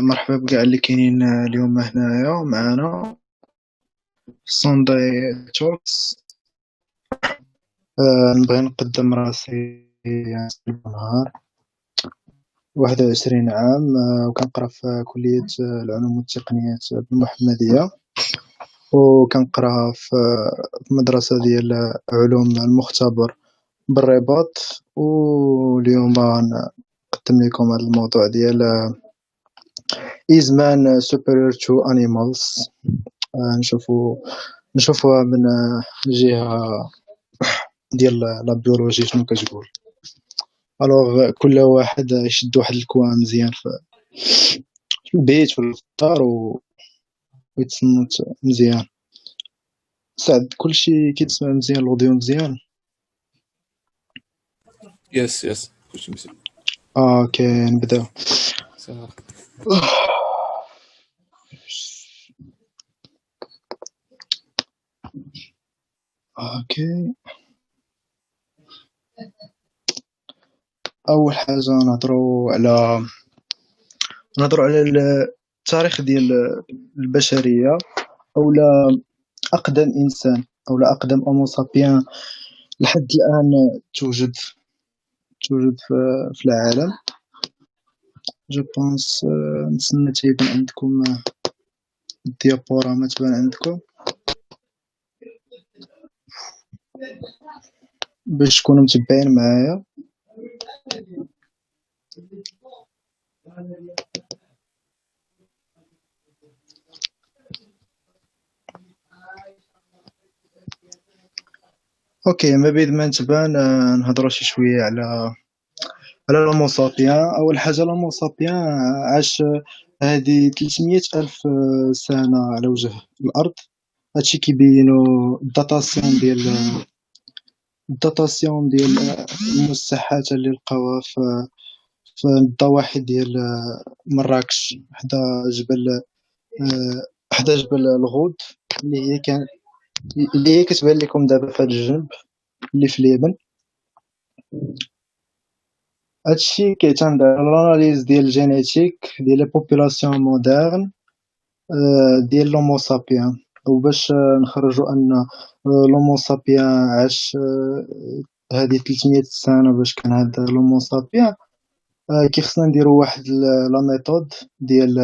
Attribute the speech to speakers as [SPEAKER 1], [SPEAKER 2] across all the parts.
[SPEAKER 1] مرحبا بكاع اللي كاينين اليوم هنايا معنا سانداي توكس. نبغي نقدم راسي. نهار 21 عام، وكنقرا في كلية العلوم والتقنيات بالمحمدية، وكنقرا في مدرسة ديال علوم المختبر بالرباط. واليوم غنقدم لكم هذا الموضوع ديال is man superior to animals. نشوفوها من جهة ديال لا بيولوجي شنو كتقول. الوغ كل واحد يشد واحد الكوان مزيان في البيت ولا في الدار ويتصنت مزيان. سعد كلشي كيتسمع مزيان، الاوديو مزيان.
[SPEAKER 2] يس كلشي مزيان.
[SPEAKER 1] اوكي نبداو.
[SPEAKER 2] سلام.
[SPEAKER 1] اوكي، اول حاجه نهضروا على التاريخ ديال البشريه، اولا اقدم انسان اولا اقدم اومو سابيان لحد الان توجد في العالم. جو بونس نتسنى تيبان عندكم الديابورama تبان عندكم باش تكونوا متبعين معايا. اوكي، ما بيد ما نتبان نهضروا شي شويه على الهومو سابيان. اول حاجه الهومو سابيان عاش هذه 300 الف سنه على وجه الارض. هادشي كيبينو الداتاسيون ديال المساحات اللي لقاوها في الضواحي ديال مراكش، حدا جبل الغود، اللي هي كتبان لكم دابا في هذا الجنب اللي في اليمن. هادشي كيعتمد على الاناليز ديال الجينيتيك ديال لي بوبولاسيون مودرن ديال لومو سابيان. وباش نخرجوا ان لومو سابيان عاش هذه 300 سنه باش كان هذا لومو سابيان، كيخصنا نديروا واحد لا ميثود ديال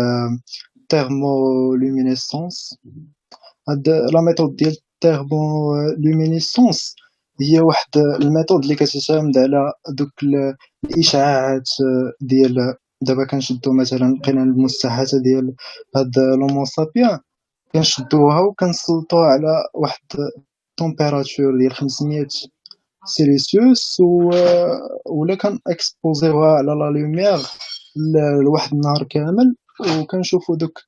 [SPEAKER 1] thermoluminescence. هاد لا ميثود ديال thermoluminescence هي واحد الميثود اللي كتعتمد على دوك الاشعاعات ديال دابا كنشدو مثلا لقينا المساحات ديال هاد لومو سابيان، كنشدوها وكنسلطوها على واحد تمبيراتور ديال 500 سيليسيوس، ولا كان اكسبوزيوها على لا لوميير لواحد النهار كامل، وكنشوفوا دوك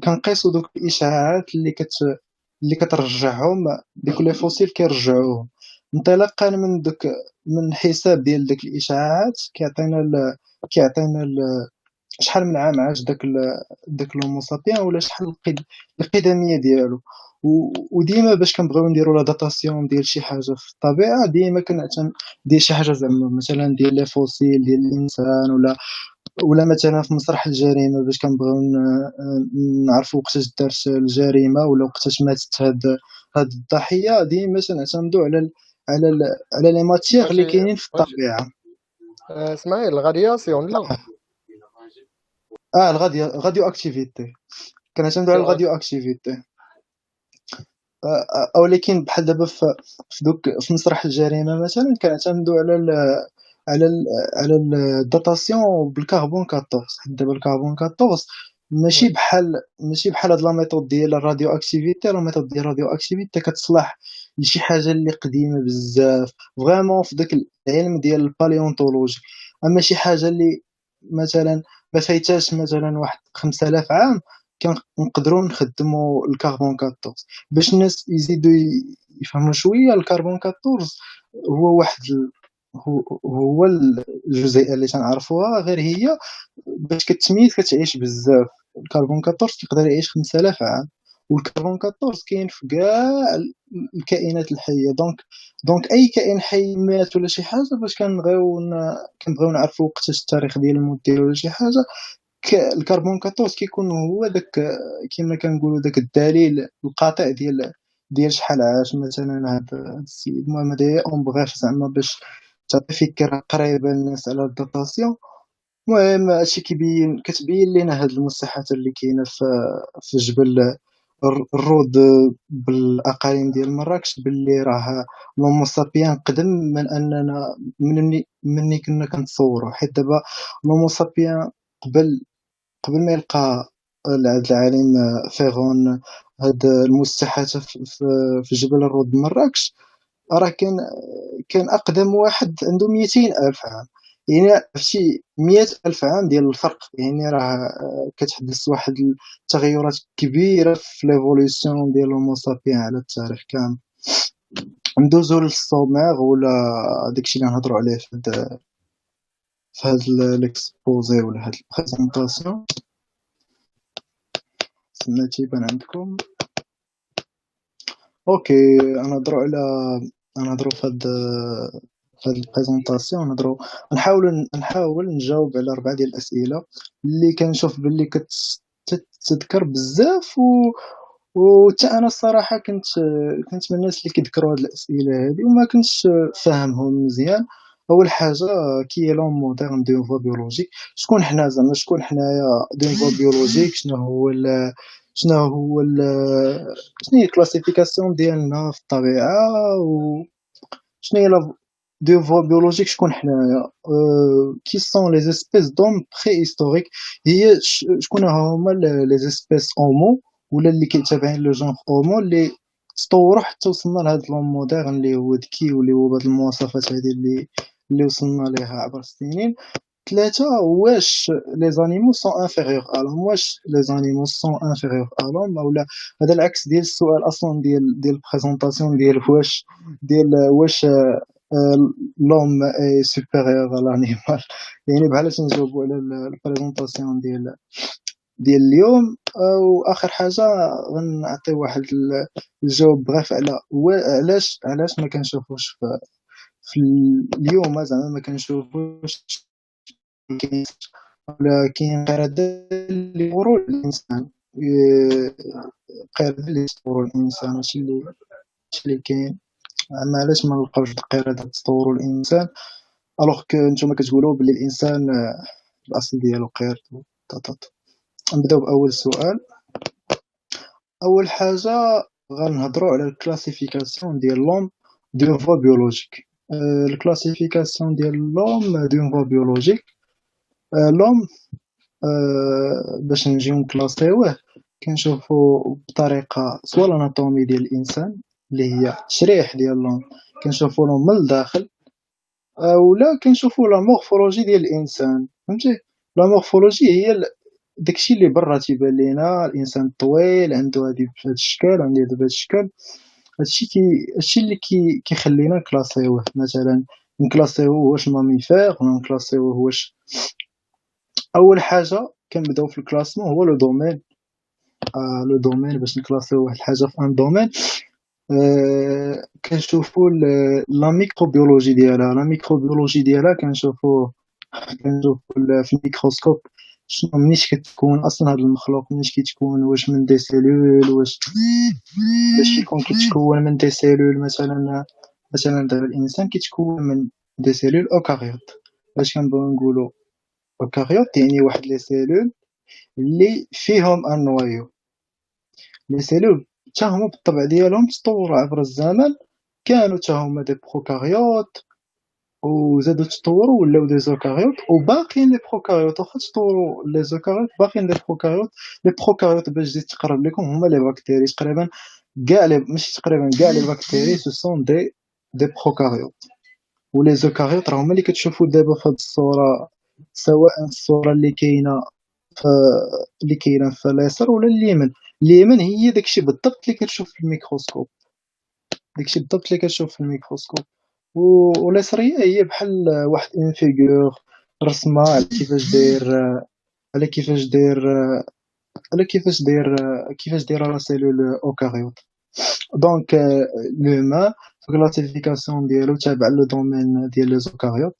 [SPEAKER 1] كنقيسوا دوك الاشعاعات اللي كترجعهم ديك لي فوسيل كيرجعوهم انطلاقا من حساب ديال داك الاشعاعات. كيعطينا شحال من عام عاش داك الهومو سابيان، ولا شحال القدميه ديالو. وديما باش كنبغيو نديرو لا داتاسيون ديال شي حاجه في الطبيعه، ديما كنعتمد ديال شي حاجه زعما مثلا ديال لي فوسيل ديال الانسان، ولا مثلا في مسرح الجريمه باش كنبغيو نعرفوا وقتاش دارت الجريمه ولا وقتاش ماتت هاد الضحيه. ديما تنعتمدوا على لي ماتيغ اللي كاينين في الطبيعه.
[SPEAKER 3] اسماعيل الغادياسيون لا
[SPEAKER 1] الغاديو اكتيفيتي، كنعتمدوا على الغاديو اكتيفيتي. او لكن بحال دابا في مسرح الجريمه مثلا كنعتمدوا على الداتاسيون بالكربون 14. حيت دابا الكربون 14 ماشي بحال هاد لا ميثود ديال الراديو اكتيفيتي. لا ميثود ديال الراديو اكتيفيتي كتصلح لشي حاجه اللي قديمه بزاف فريمون في داك العلم ديال الباليونتولوجي. اما شي حاجه اللي مثلا ما فايتاش مثلا واحد 5000 عام، كنقدروا نخدموا الكربون 14 باش الناس يزيدوا يفهموا شويه. الكربون 14 هو واحد هو الجزيئه اللي تنعرفوها، غير هي باش كتميت كتعيش بزاف. الكربون 14 يقدر يعيش 5000 عام، والكربون 14 كاين في كاع الكائنات الحيه. دونك اي كائن حي مات ولا شي حاجه، باش كنبغيو نعرفوا وقتاش التاريخ ديال الموت ديالو ولا شي حاجه، الكربون 14 كيكون هو داك، كما كنقولوا داك الدليل القاطع ديال شحال عاش. مثلا هذا السيد محمد يحيى اون بغاف زعما باش تعطي فكره قريبه للناس على الداتاسيون. المهم هادشي كتبين لينا هاد المساحات اللي كاينه في جبل الرود بالاقاليم ديال مراكش، باللي راه الهومو سابيان قدم من اننا مني كنا كنتصوروا. حيت دابا الهومو سابيان قبل ما يلقى العالم فيغون هاد المساحات في جبل الرود مراكش، راه كان أقدم واحد عنده 200,000 عام. يعني عرفتي 100,000 عام ديال الفرق، يعني راه كتحدث واحد التغيرات كبيرة في ليفولوسيون ديال الهومو سابيان على التاريخ كامل. ندوزو للسومير ولا داكشي اللي نهضروا عليه في هاد ليكسبوزي ولا هاد البريزونطاسيون. تما تيبان عندكم. اوكي، نهضروا في هاد البريزونطاسيون، نحاول نجاوب على 4 ديال الاسئله اللي كنشوف باللي كتذكر بزاف. وحتى انا الصراحه كنت من الناس اللي كيذكروا هاد الاسئله هادي وما كنتش فاهمهم مزيان. اول حاجه، كي لون مودرن دو فوا بيولوجيك، شكون حنا زعما، شكون حنايا دو فوا بيولوجيك، شنو هو شنو هي الكلاسيفيكاسيون ديالنا في الطبيعه، شنو هي لا دو فوا بيولوجيك، شكون حنايا، كي سون لي زيسبيس دوم بري هيستوريك، هي شكون هما لي زيسبيس اومو ولا اللي كيتابعين لو جونغ اومو اللي تطوروا حتى وصلنا لهاد لون مودرن اللي هو ذكي واللي هو بهاد المواصفات هذه اللي وصلنا ليها عبر السنين. 3، واش لي زانيمو سون انفيريور ا لوم، واش لي زانيمو سون انفيريور ا لوم اولا. هذا العكس ديال السؤال اصلا ديال البريزونطاسيون ديال واش لوم اي سوبيريور ا لانيمال. يعني بحال تنجاوبوا على البريزونطاسيون ديال اليوم. واخر حاجه غنعطي واحد الجواب بغيف على علاش ما كنشوفوش في اليوم، زعما ما كنشوفوش كاين، ولا كاين قردة اللي يطوروا الانسان، قردة اللي يطوروا الانسان. هادشي اللي كاين. اما علاش ما نلقاوش القردة تطوروا الانسان الوغ كو نتوما كتقولوا بلي الانسان الاصل ديالو قرد وطاطاط. نبداو باول سؤال. اول حاجه غنهضروا على الكلاسيفيكاسيون ديال لوم دون فوا بيولوجيك. الكلاسيفيكاسيون ديال لوم دون فوا بيولوجيك، لوم باش نجيو نكلاسيوه كنشوفو بطريقه سوا الاناتومي ديال الانسان اللي هي التشريح ديال لوم كنشوفو لهم من الداخل، ولا كنشوفو لا مورفولوجي ديال الانسان. فهمتي؟ لا مورفولوجي هي داكشي اللي برا تيبان لينا الانسان طويل عنده هاد الشكل، عنده هاد الشكل. هادشي اللي كيخلينا نكلاسيوه. مثلا نكلاسيوه واش ماميفير ولا نكلاسيوه واش. اول حاجه كنبداو في الكلاسمون هو لو دومين. لو دومين باش نكلاسيو واحد الحاجه في ان دومين، كنشوفوا لا ميكروبيولوجي ديالها. لا ميكروبيولوجي ديالها كنشوفوا في الميكروسكوب شنو منيش كتكون اصلا هذا المخلوق، منيش كيتكون، واش من دي سيلول، واش باش يكون كيتكون من دي سيلول. مثلا دابا الانسان كيتكون من دي سيلول اوكاريوت. باش كنبغيو نقولوا اوكاريوت يعني واحد لي سيلول اللي فيهم ان نوايو. لي سيلول حتى هما بالطبع ديالهم تطوروا عبر الزمن، كانوا حتى هما دي بروكاريوت وزادوا تطوروا ولاو دي زوكاريوت، وباقيين لي بروكاريوت واخا تطوروا لي زوكاريوت باقيين لي بروكاريوت. لي بروكاريوت باش تزيد تقرب لكم هما لي بكتيري. تقريبا كاع ماشي تقريبا كاع لي بكتيري سو سون دي بروكاريوت. ولي زوكاريوت راه هما اللي كتشوفوا دابا في هاد الصوره، سواء الصوره ف... اللي كاينه في اليسار ولا اليمين. اليمين هي داكشي بالضبط اللي كتشوف في الميكروسكوب، داكشي بالضبط اللي كتشوف في الميكروسكوب. واليساريه هي بحال واحد انفيغور رسمه على كيفاش داير على كيفاش دايره لا سيلول اوكاريوت. دونك لوما كلاسيفيكاسيون ديالو تابع لو دومين ديال لي زوكاريوت.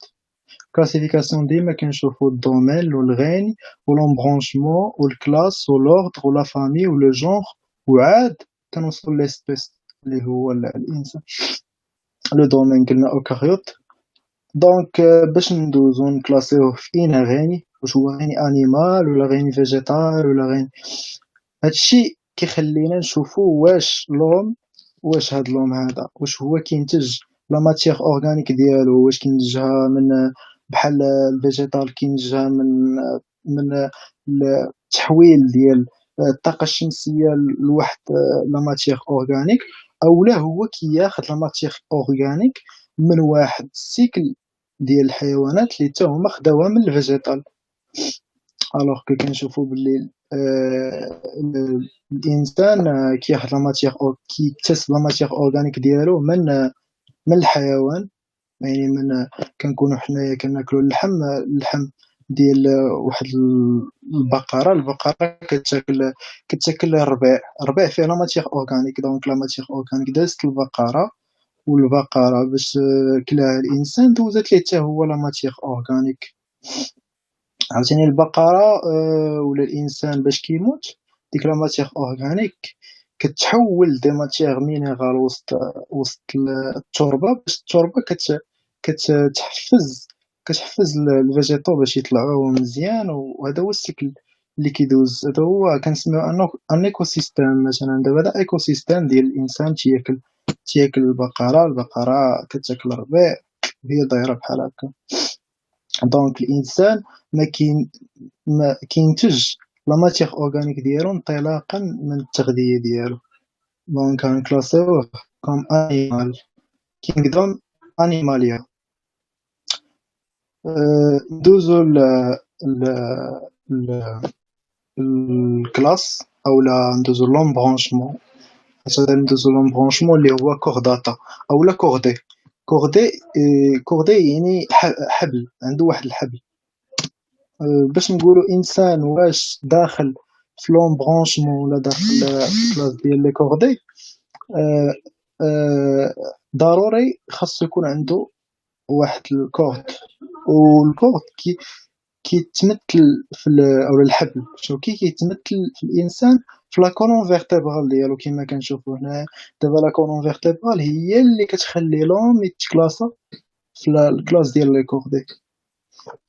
[SPEAKER 1] كلاسيفيكاسيون ديما كنشوفو الدومين والغين ولومبرونشمون والكلاس ولوردر ولا فامي ولو جونغ، وعاد كنوصلو ليسبيس اللي هو الانسان. لو دومين قلنا اوكاريوت. دونك باش ندوزو نكلاسيوه فين غيني، واش هو غيني انيمال ولا غيني فيجيتال ولا غيني، هادشي كيخلينا نشوفو واش هاد لوم هذا واش هو كينتج لا ماتيير اورغانيك ديالو، واش كينتجها من بحال الفيجيتال كينتجها من التحويل ديال الطاقه الشمسيه لواحد لا ماتيير اورغانيك، او لا هو كياخذ لا ماتيير اورغانيك من واحد السيكل ديال الحيوانات اللي حتى هما خداوها من الفيجيتال. الوغ كو كنشوفو باللي الانسان كياخذ لا ماتيير او كيكتسب لا ماتيير اورغانيك ديالو من الحيوان، يعني من كنكونوا حنايا كناكلوا اللحم ديال واحد البقره كتاكل الربيع فيه لا ماتيير اورغانيك. دونك لا ماتيير اورغانيك دازت البقره، والبقره باش كلاها الانسان دوزت ليه حتى هو لا ماتيير اورغانيك. عاوتاني البقره ولا الانسان باش كيموت ديك لا ماتيير اورغانيك كتحول دي ماتيير مينيرال وسط التربه، باش التربه كتحفز الفيجيتو باش يطلعوا مزيان. وهذا هو السيكل اللي كيدوز، هذا هو كنسميو ان ايكو سيستيم. مثلا دابا هذا ايكو سيستيم ديال الانسان تياكل البقره كتاكل الربيع، هي دايره بحال هكا. دونك الانسان ما كينتج لا ماتيير اورغانيك ديالو انطلاقا من التغذيه ديالو. دونك كنكلاسيوه كوم انيمال، كينغدوم انيماليا. ندوزو الكلاس اولا ندوزو لومبرونشمون. مثلا ندوزو لومبرونشمون اللي هو كورداتا اولا كوردي. كوردي يعني حبل، عنده واحد الحبل. باش نقولو انسان واش داخل في لومبرونشمون ولا داخل في كلاس ديال لي كوردي، ضروري خاصو يكون عنده واحد الكورد. والكورد كيتمثل في اولا الحبل شنو كيتمثل في الانسان في لا كولون فيرتيبرال ديالو كما كنشوفوا هنا. دابا لا كولون فيرتيبرال هي اللي كتخلي لوم يتكلاصا في الكلاس ديال لي كوردي.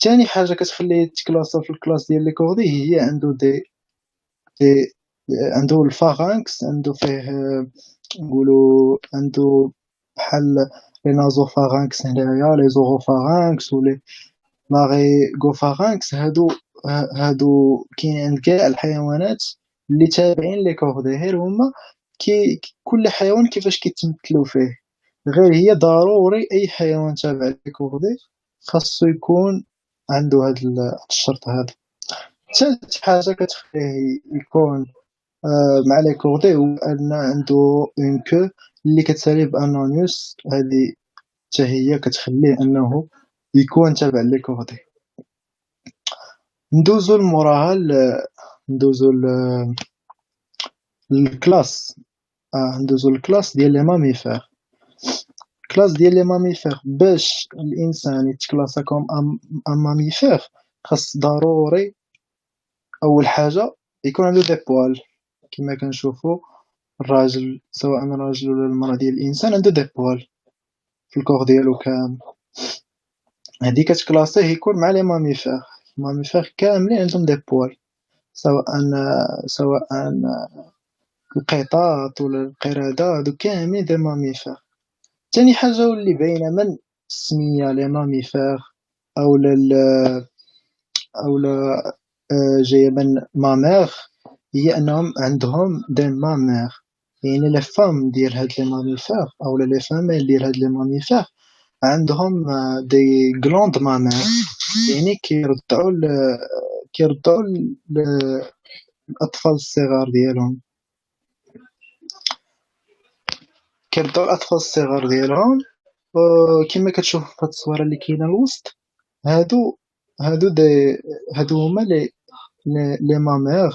[SPEAKER 1] ثاني حاجه كتخليه يتكلاصا في الكلاس ديال لي كوردي هي دي عنده الفارنكس، عنده فيه نقولوا عنده بحال لي نازوفارنكس هنايا، لي زوروفارنكس ولي ماغيغوفارنكس. هادو كاين عند كاع الحيوانات اللي تابعين لي كوردي، غير هما كل حيوان كيفاش كيتمثلوا فيه. غير هي ضروري اي حيوان تابع لي كوردي خاصو يكون عنده هاد الشرط هذا. ثالث حاجه كتخليه يكون مع لي كوردي هو ان عنده اون كو اللي كتسالي بانونيوس، هذه حتى هي كتخليه انه يكون تابع لي كوردي. ندوزو لموراها ندوزو للكلاس. ندوزو للكلاس ديال لي ماميفير. كلاس ديال لي ماميفير باش الانسان يتكلاسا كوم ان ماميفير خاص ضروري اول حاجه يكون عنده دي بوال. كما كنشوفو الراجل سواء الراجل ولا المراه ديال الانسان عنده دي بوال في الكور ديالو كامل. هادي كتكلاسيه يكون مع لي ماميفير. الماميفير كاملين عندهم دي بوال، سواء القطاط ولا القردة، هادو كاملين دي ماميفير. تاني حاجة واللي باينة من السمية لي ماميفير أولا جاية من مامير، هي أنهم عندهم دي مامير. يعني لي فام ديال هاد لي ماميفير أولا لي فاميل ديال هاد لي ماميفير عندهم دي غلوند مامير، يعني كيرضعوا الأطفال الصغار ديالهم. كما كتشوف في هاد الصورة اللي كاينة الوسط، هادو هادو هما لي مامير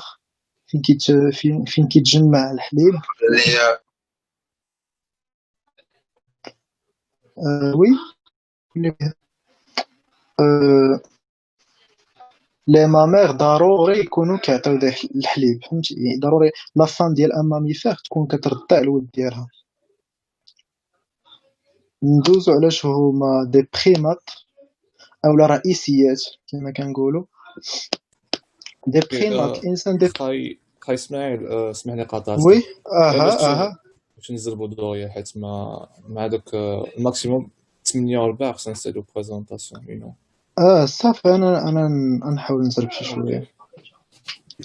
[SPEAKER 1] فين كيتجمع الحليب. وي لي ماميغ ضروري يكونوا كيعطيو الحليب، فهمتي؟ يعني ضروري لا فام ديال ان ماميفير تكون كترضع الولد ديالها. ندوزو على شنو هما دي بريمات اولا رئيسيات كما كنقولوا. دي بريمات الانسان دي
[SPEAKER 2] خاي اسماعيل، اسمعني قاطعتك.
[SPEAKER 1] وي
[SPEAKER 2] باش نزربو دويا، حيت مع دوك الماكسيموم 8 خصنا نسالو بريزونطاسيون.
[SPEAKER 1] صافي انا نحاول نزرب شي شويه.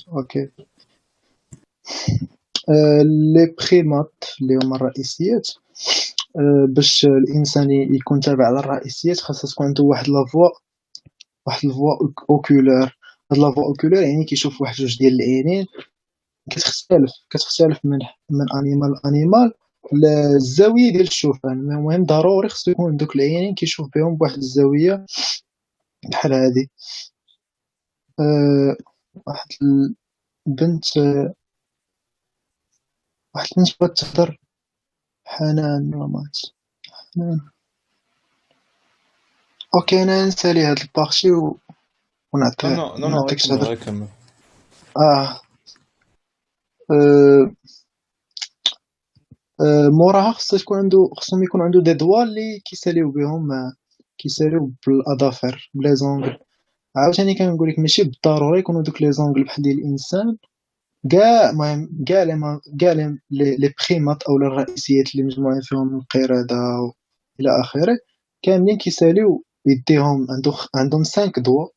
[SPEAKER 1] اوكي. لي بريمات اللي هما الرئيسيات، باش الانسان يكون تابع على الرئيسيات خاصها تكون عنده واحد الفوا اوكولار. هاد لافوا اوكولار يعني كيشوف واحد جوج ديال العينين. كتختلف من انيمال لانيمال الزاويه ديال الشوفان. المهم ضروري خصو يكون دوك العينين كيشوف بهم بواحد الزاويه بحال هادي. واحد البنت بغات تهضر، حنان مامات حنان. اوكي انا نسالي هاد البارتي ونعطيك تهضر.
[SPEAKER 2] كمل.
[SPEAKER 1] موراها خصهم يكون عنده دي دوا اللي كيساليو بهم، كيساليو بالاظافر بلي زونغل. عاوتاني كنقول لك ماشي بالضروره يكونوا دوك لي زونغل بحال ديال الانسان. المهم كاع لي بريمات اولا الرئيسيات اللي مجموعين فيهم القرده الى اخره كاملين كيساليو يديهم. عندهم 5 دوا،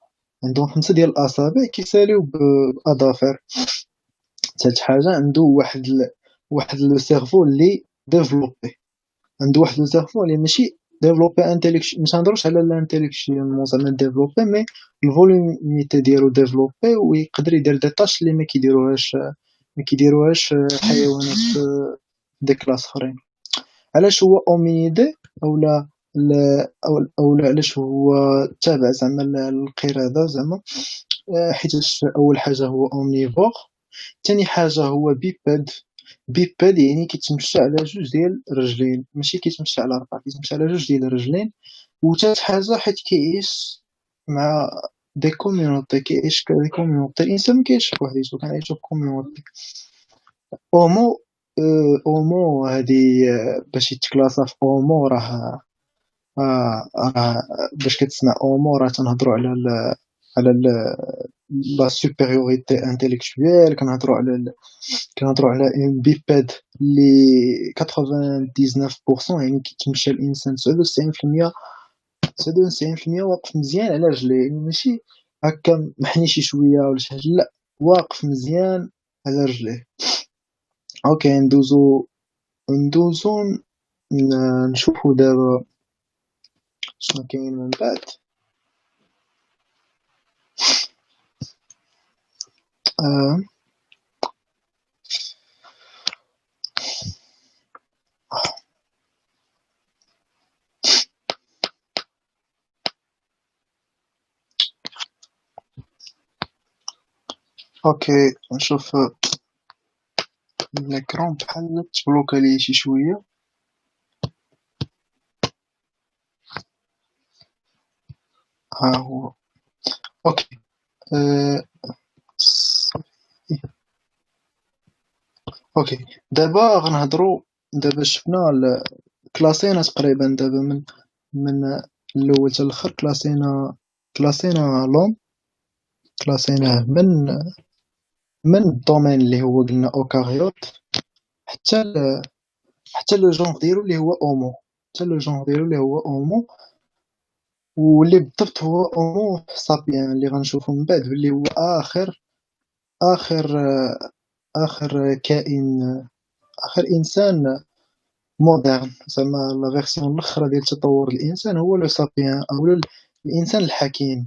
[SPEAKER 1] عندهم 5 ديال الاصابع كيساليو بالاظافر. ثالث حاجه عنده واحد لو سيرفو اللي ديفلوبي. عنده واحد لو سيرفو اللي ماشي ديفلوبي انتيليكت، مش هنهضروش على الانتيليكتوال زعما ديفلوبي، مي الفولوميتي ديالو ديفلوبي ويقدر يدير دي طاش اللي ما كيديروهاش حيوانات دي كلاس اخرين. علاش هو اومينيدي اولا اولا علاش هو تابع زعما القرده زعما؟ حيت اول حاجه هو اومنيفور، ثاني حاجه هو بيباد يعني كيتمشى على جوج ديال الرجلين، ماشي كيتمشى على 4، كيتمشى على جوج ديال الرجلين. وثالث حاجه حيت كيعيش مع دي كوميونيتي، كيعيش كدي كوميونيتي. الانسان ما كيعيش بوحديتو، كنعيشو بكوميونيتي. اومو اومو هادي باش يتكلاصا في اومو راه باش كتسمع اومو راه تنهضروا على لا سوبيريوريتي انتيليكتويال. كنهضروا على ان بيباد اللي 99% يعني كيتمشى الانسان 99% 99% واقف مزيان على رجليه، يعني ماشي هكا محني شي شويه ولا شي حاجه، لا واقف مزيان على رجليه. اوكي ندوزو نشوفو دابا شنو كاين من بعد. اوكي نشوف الاكرون بحال تبلوكا ليه شي شويه. ها هو اوكي. صافي. اوكي دابا غنهضروا. دابا شفنا كلاسينا تقريبا دابا من الاول حتى الاخر. كلاسينا لون، كلاسيناه من الدومين اللي هو قلنا اوكاريوت حتى حتى لو جونغ ديالو اللي هو اومو، حتى لو جونغ ديالو اللي هو اومو. واللي بالضبط هو اومو سابيان اللي غنشوفو من بعد باللي هو اخر اخر كائن، اخر انسان مودرن زعما لا فيرسيون الاخرى ديال تطور الانسان هو لو سابيان او الانسان الحكيم.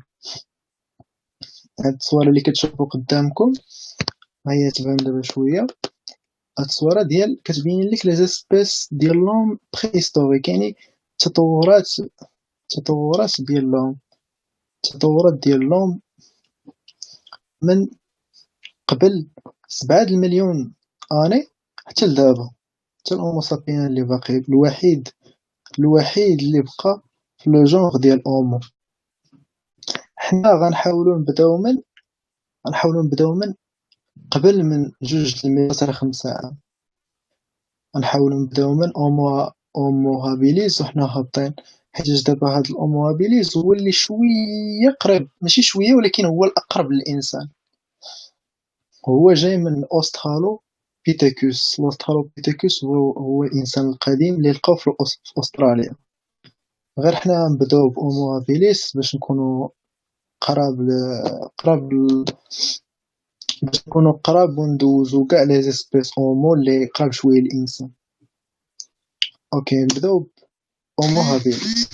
[SPEAKER 1] هاد الصوره اللي كتشوفوا قدامكم هي تبان دابا شويه. هاد الصوره ديال كتبين لك لي زيسبيس ديال لوم بريستوريك، يعني تطورات ديال لوم، تطورات ديال لوم من قبل 7 المليون اني حتى لدابا، حتى الهومو سابيان اللي باقي الوحيد اللي بقى في لو جونغ ديال اومو. حنا غنحاولوا نبداو من قبل من 2,500 عام. غنحاولوا نبداو من اومو هابيليس وحنا هابطين، حيت دابا هاد الاومو هابيليس هو اللي شويه قريب، ماشي شويه ولكن هو الاقرب للانسان. هو جاي من اوسترالو بيتيكوس. الاوسترالو بيتيكوس هو الانسان القديم اللي لقاو في استراليا. غير حنا نبداو باومو هابيليس باش نكونوا قراب باش نكونوا قراب وندوزو كاع لي زيسبيس اومو اللي قراب شويه للانسان. اوكي نبداو اومو هابيليس.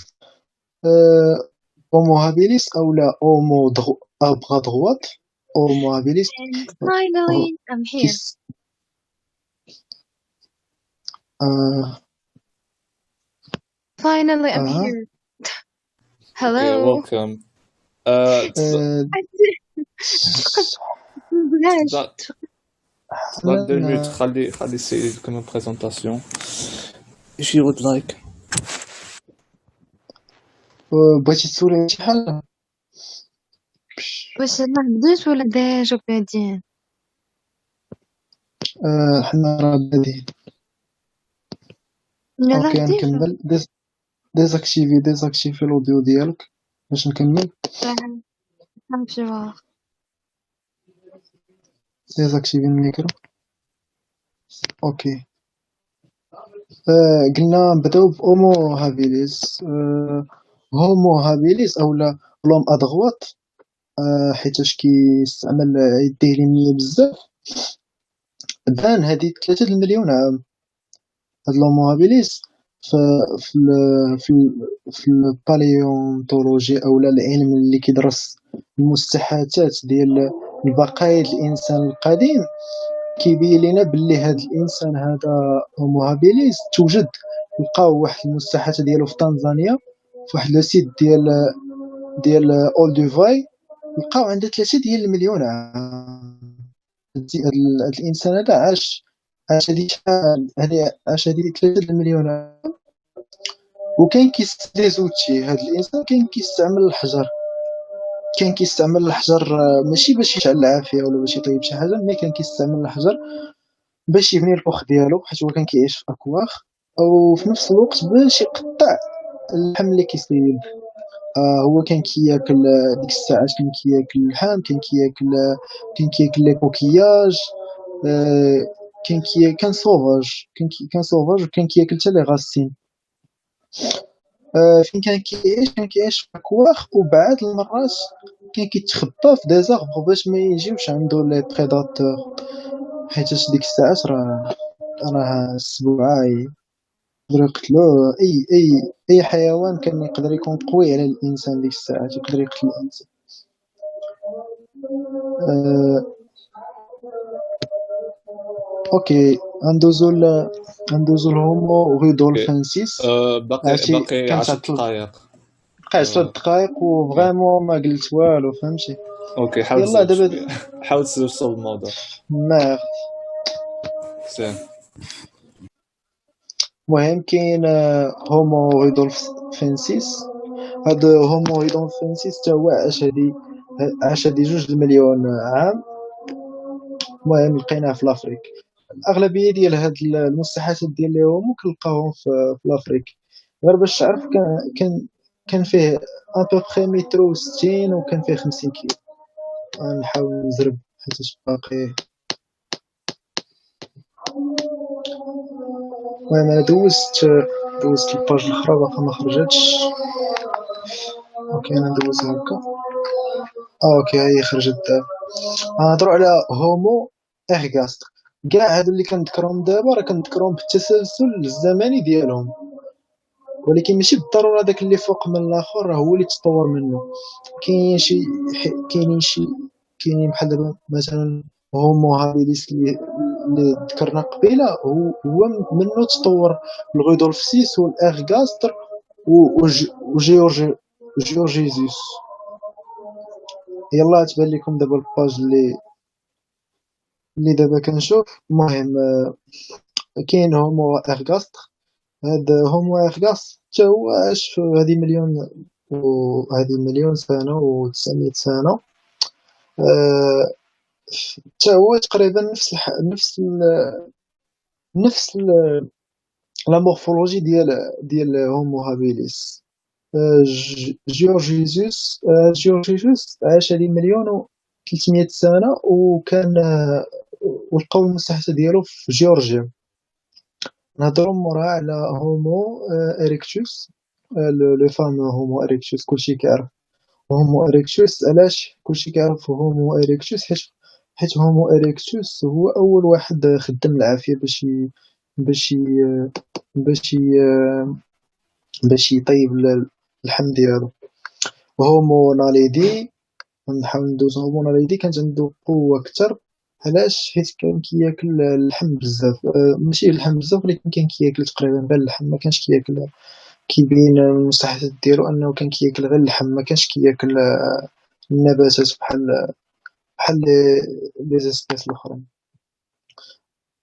[SPEAKER 1] اومو هابيليس اولا اومو بغا دغوات. اومو هابيليس
[SPEAKER 4] And finally, I'm here.
[SPEAKER 1] كيس
[SPEAKER 4] Finally, I'm
[SPEAKER 1] Uh-huh.
[SPEAKER 4] here.
[SPEAKER 2] Okay,
[SPEAKER 4] Hello.
[SPEAKER 2] welcome. تقدر 2 minutes خلي السيد يكمل بريزونطاسيون. If you would like.
[SPEAKER 1] بغيتي تسولي شي حاجه؟
[SPEAKER 4] واش انا بديت ولا ديجا بادين؟
[SPEAKER 1] حنا راه بادين.
[SPEAKER 4] لا
[SPEAKER 1] اوكي
[SPEAKER 4] ديجا
[SPEAKER 1] نكمل. ديزاكتيفي الاوديو ديالك باش نكمل.
[SPEAKER 4] نمشي واخ.
[SPEAKER 1] ديزاكتيفي الميكرو. اوكي قلنا نبداو بأومو هابيليس. هومو هابيليس اولا لوم ادغوات، حيتاش كيستعمل يديه اليمنيه بزاف. بان هادي 3 المليون عام. هاد لومو هابيليس في الباليونتولوجي اولا العلم اللي كيدرس المستحاثات ديال البقايا الانسان القديم، كيبين لنا باللي هاد الانسان هذا هومو هابيليس توجد. لقاو واحد المستحاثه ديالو في تنزانيا في واحد لو سيت ديال اولدوفاي، لقاو عنده 3 ديال المليون عام. هاد الانسان هذا عاش هادي 3 المليون عام. وكان كيستعمل زوتشي. هاد الانسان كان كيستعمل الحجر ماشي باش يشعل العافيه ولا باش يطيب شي حاجه، مي كان كيستعمل الحجر باش يبني الكوخ ديالو، حيت هو كان كيعيش في اكواخ، او في نفس الوقت باش يقطع اللحم اللي كيصيد. هو كان كياكل ديك الساعات، كان كياكل اللحم، كان كياكل لي كوكياج، كان سوفاج وكان كياكل حتى لي غاسين. فين كان كيعيش في اكواخ، وبعض المرات كان كيتخبى في ديزاربر باش ما يجيوش عنده لي بريداتور، حيت ديك الساعات راه السبوعه يقدروا يقتلوا اي حيوان كان يقدر يكون قوي على الانسان. ديك الساعات يقدر يقتل الانسان. اوكي ندوزو الهومو رودولفنسيس.
[SPEAKER 2] باقي 10 دقائق.
[SPEAKER 1] بقى 10 دقائق وفريمون ما قلت والو، فهمتي؟
[SPEAKER 2] اوكي حاول
[SPEAKER 1] يلا دابا
[SPEAKER 2] حاول توصل الموضوع.
[SPEAKER 1] ما المهم كاين هومو رودولفنسيس. هاد هومو رودولفنسيس تا هو عاش هادي 2 المليون عام. المهم لقيناه في لافريك. الاغلبيه ديال هاد المستحاثات ديال لي هومو كنلقاوهم في لافريك. غير باش تعرف كان فيه ابوبخي متر و60 وكان فيه 50 كيلو. نحاول نزرب حيت باقي. المهم انا دوزت الباج الاخرى باقا ما خرجتش. اوكي انا ندوزها هكا. اوكي هي خرجت دابا. نهضروا على هومو ايرغاستر. كاع هادو اللي كنذكرهم دابا راه كنذكرهم بالتسلسل الزمني ديالهم، ولكن ماشي بالضروره داك اللي فوق من الاخر راه هو اللي تطور منه. كاينين بحال دابا مثلا هومو هابيليس اللي ذكرنا قبيله، هو منه تطور الغودولفسيس والايرغاستر وجيورجيزوس. يلا تبان لكم دابا الباج اللي اللي دابا كنشوف. المهم كاين هومو إرغاستر. هاد هومو إرغاستر حتى هو عاش في هادي مليون سنة و900 سنة. حتى هو تقريبا نفس لا مورفولوجي ديال هومو هابيليس. جيورجيوس عاش هادي مليون و300 سنة، وكان ولقاو المستحدث ديالو في جيورجيا. نهضرو مورا على هومو إريكتوس، لو فام هومو إريكتوس كلشي كيعرف هومو إريكتوس. علاش كلشي كيعرف هومو إريكتوس؟ حيت هومو إريكتوس هو أول واحد خدم العافية باش ي- باش ي- باش يطيب اللحم ديالو. هومو ناليدي، نحاول ندوز. هومو ناليدي كانت عنده قوة كتر. علاش؟ حيت كان كياكل اللحم بزاف. ماشي اللحم بزاف، ولكن كان كياكل تقريبا غير اللحم، ما كانش كياكل. كيبين المستحدث ديالو انه كان كياكل غير اللحم، ما كانش كياكل النباتات بحال لي زيسبيس الاخرين.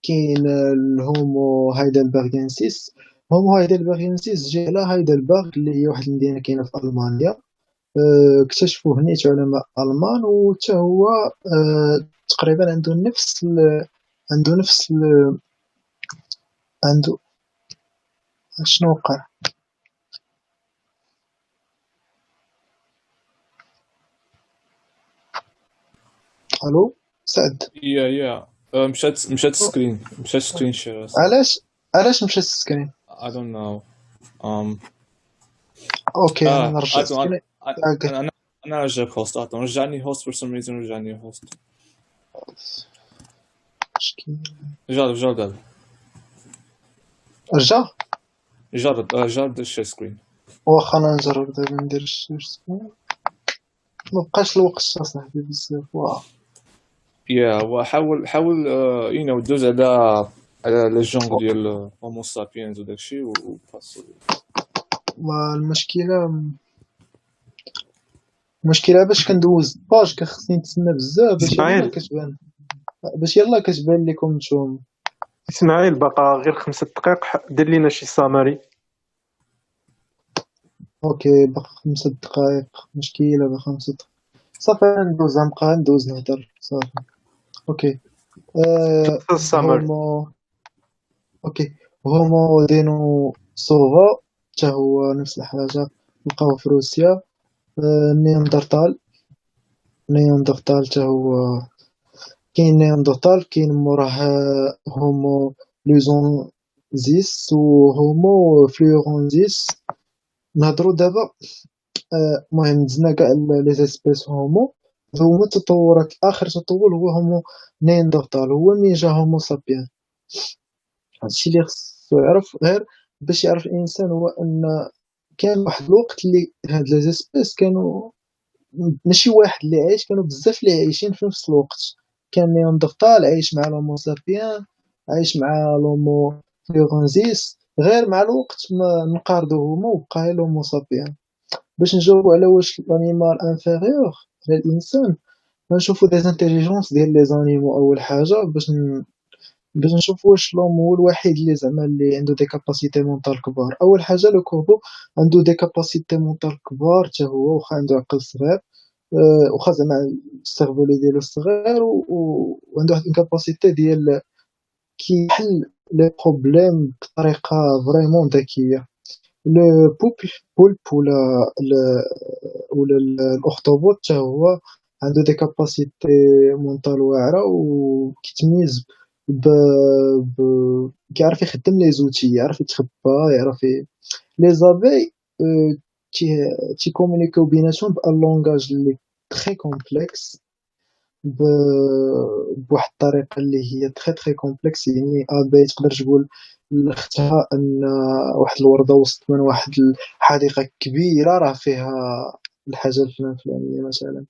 [SPEAKER 1] كاين الهومو هايدلبرغينسيس. هومو هايدلبرغينسيس جا على هايدلبرغ، اللي هي واحد المدينه كاينه في المانيا. اكتشفوه نيت علماء المان، وحتى هو تقريبا عنده نفس عنده شنو وقع. الو سعد.
[SPEAKER 2] Yeah. مشات سكرين شير صافي.
[SPEAKER 1] علاش مشى السكرين؟
[SPEAKER 2] I don't know. Um
[SPEAKER 1] اوكي انا نرجع
[SPEAKER 2] اتو
[SPEAKER 1] السكرين.
[SPEAKER 2] انا انا انا رجعك هوست. رجعني هوست for some reason. رجعني هوست. جرب
[SPEAKER 1] رجع.
[SPEAKER 2] جرب الشير سكرين.
[SPEAKER 1] واخا انا نجرب دابا ندير الشير سكرين. مبقاش الوقت صاحبي بزاف.
[SPEAKER 2] وحاول دوز على لي جونغ ديال هومو سابينز وداكشي وباس.
[SPEAKER 1] المشكلة باش كندوز باج كخصني نتسنى بزاف
[SPEAKER 5] إسماعيل
[SPEAKER 1] باش يلا كتبان لكم نتوما.
[SPEAKER 5] إسماعيل باقا غير 5 دقائق، دير لينا شي سامري.
[SPEAKER 1] اوكي باقا 5 دقائق. مشكلة باقا 5 دقائق. صافي ندوز، نبقى ندوز نهضر صافي. اوكي.
[SPEAKER 5] السامري.
[SPEAKER 1] اوكي هومو دينو سوفا حتى هو نفس الحاجة، لقاوه في روسيا. نياندرتال حتى هو. كاين نياندرتال، كاين موراه هومو لوزونزيس وهومو فلورونزيس. نهضرو دابا المهم دزنا كاع لي زيسبيس هومو. هما التطورات، اخر تطور هو هومو نياندرتال، هو مين جا هومو سابيان. هادشي اللي خصو يعرف غير باش يعرف الانسان هو ان كان واحد الوقت اللي هاد لي زيسبيس كانوا ماشي واحد اللي عايش، كانوا بزاف اللي عايشين في نفس الوقت. كان نياندرتال عايش مع الهومو سابيان، عايش مع الهومو فلورنزيس. غير مع الوقت ما انقرضوا هما وبقى الهومو سابيان. باش نجاوبوا على واش الانيمال انفيريور على الانسان، غنشوفوا دي انتيليجونس ديال لي زانيمو. اول حاجه باش نشوفوا واش لوم هو الوحيد اللي زعما اللي عنده دي كاباسيتي مونطال كبار. اول حاجه لو كوربو عنده دي كاباسيتي مونطال كبار حتى هو، واخا عنده عقل صغير. واخا زعما السيرفو ديالو صغير، وعنده واحد الكاباسيتي ديال كيحل لي بروبليم بطريقه فريمون ذكيه. لو بولب ولا الاخطبوط حتى هو عنده دي كاباسيتي مونطال واعره، وكيتميز ب... ب... كيعرف يخدم لي زوتي، يعرف يتخبى، يعرف لي زابي تي كومونيكيو بيناتهم بان لونغاج اللي تري كومبلكس، ب... بواحد الطريقه اللي هي تري كومبلكس. يعني ابي تقدر تقول لاختها ان واحد الورده وسط من واحد الحديقه كبيره راه فيها الحاجه الفلانيه. مثلا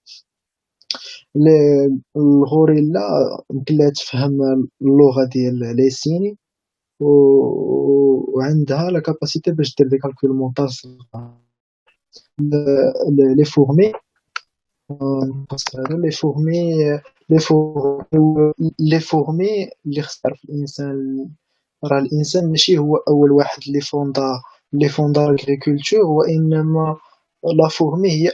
[SPEAKER 1] الغوريلا يمكن لها تفهم اللغه ديال لي سيني، وعندها لا كاباسيتي باش دير دي كالكول مونطال. لي فورمي القصد هذا لي فورمي اللي خص تعرف الانسان. راه الانسان ماشي هو اول واحد اللي فوندا الاغريكولتور، وانما لا فورمي هي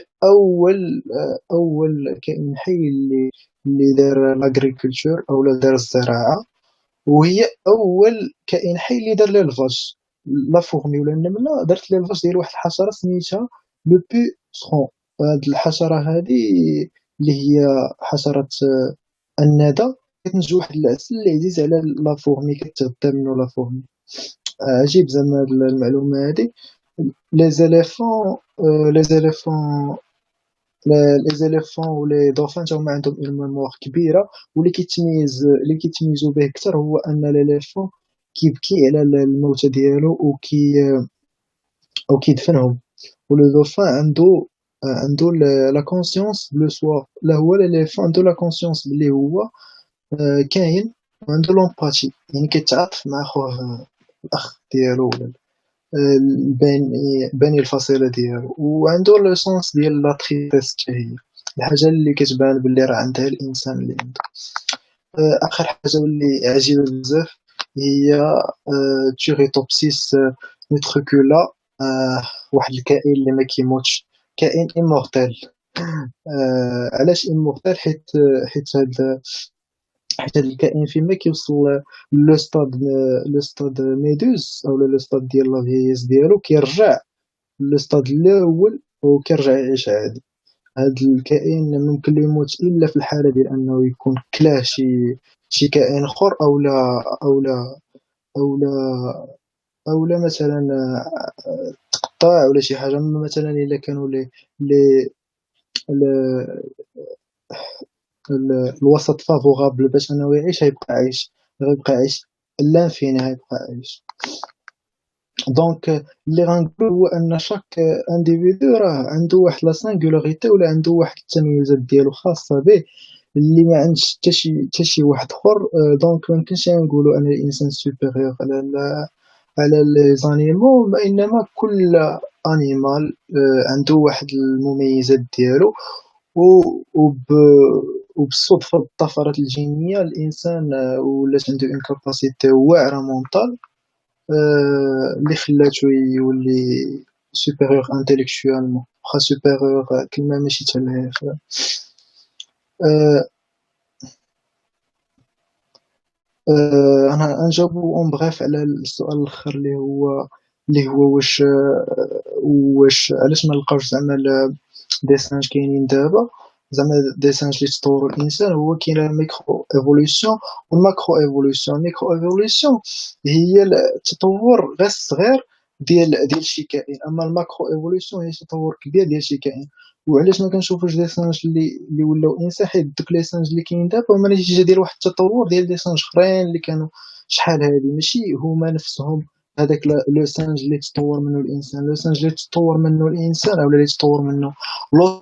[SPEAKER 1] اول كائن حي اللي دار لاغريكولتور او دار الزراعه، وهي اول كائن حي اللي دار ليلفاج. لا فورمي ولا النمله دارت ليلفاج ديال واحد الحشره سميتها لو بوسخون. هاد الحشره هادي اللي هي حشره الندى، كتنتج واحد العسل اللي عزيز على لا فورمي، كتغذى منه لا فورمي. عجيب زعما المعلومه هادي. لي زيليفون لي زيليفون لي زيليفون ولي دوفان تا هما عندهم اون ميموار كبيره، اللي كيتميزوا به اكثر هو ان ليليفون كيبكي على الموتى ديالو او كيدفنهم، ولو دوفان عنده لا كونسيونس بلو سوار. لا هو ليليفون عنده لا كونسيونس بلي هو كاين، وعنده لومباتي، يعني كيتعاطف مع خوه الاخ ديالو ولا باني الفصيله ديالو، وعنده لو سونس ديال لا تريستيس حتى هي الحاجه اللي كتبان باللي راه عندها الانسان اللي عنده. اخر حاجه واللي عجيبه بزاف هي تيريتوبسيس نيتروكولا، واحد الكائن اللي ما كيموتش، كائن امورتال. علاش امورتال؟ حيت هاد الكائن فيما كيوصل لو ستاد ميدوز او لو ستاد ديال لا فييس ديالو، كيرجع لو ستاد الاول وكيرجع يعيش عادي. هاد الكائن ممكن لي يموت الا في الحاله ديال انه يكون كلاه شي كائن اخر، او لا مثلا تقطع ولا شي حاجه. مثلا الا كانوا لي الوسط فافوغابل باش انه يعيش، غيبقى عايش لانفيني، غيبقى عايش. دونك اللي غنقول هو ان شاك انديفيدو راه عنده واحد لا سانغولاريتي ولا عنده واحد التميزات ديالو خاصه به اللي ما عندش حتى شي واحد اخر. دونك ما يمكنش نقولوا ان الانسان سوبيريور على لي زانيمو، انما كل انيمال عنده واحد المميزات ديالو. وبالصدفه بالطفرات الجينيه الانسان ولات عنده اون كاباسيتي واعره مونطال اللي خلاتو يولي سوبيريور انتيليكتوالمون. واخا سوبيريور كلمه ماشي تمام. انا نجاوبو اون بغيف على السؤال الاخر اللي هو واش علاش ما لقاوش زعما دي سانج كاينين دابا. زعما دي سانج اللي تطوروا الانسان، هو كاين الميكرو ايفولوسيون والماكرو ايفولوسيون. الميكرو ايفولوسيون هي التطور غير الصغير ديال شي كائن، اما الماكرو ايفولوسيون هي تطور كبير ديال شي كائن. وعلاش ما كنشوفوش دي سانج اللي ولاو انسان؟ حيت دوك لي سانج اللي كاينين دابا هما نتيجه ديال واحد التطور ديال دي سانج اخرين اللي كانوا شحال هادي، ماشي هما نفسهم. هذاك لو سانج اللي تطور منه الانسان، لو سانج اللي تطور منه الانسان او اللي تطور منه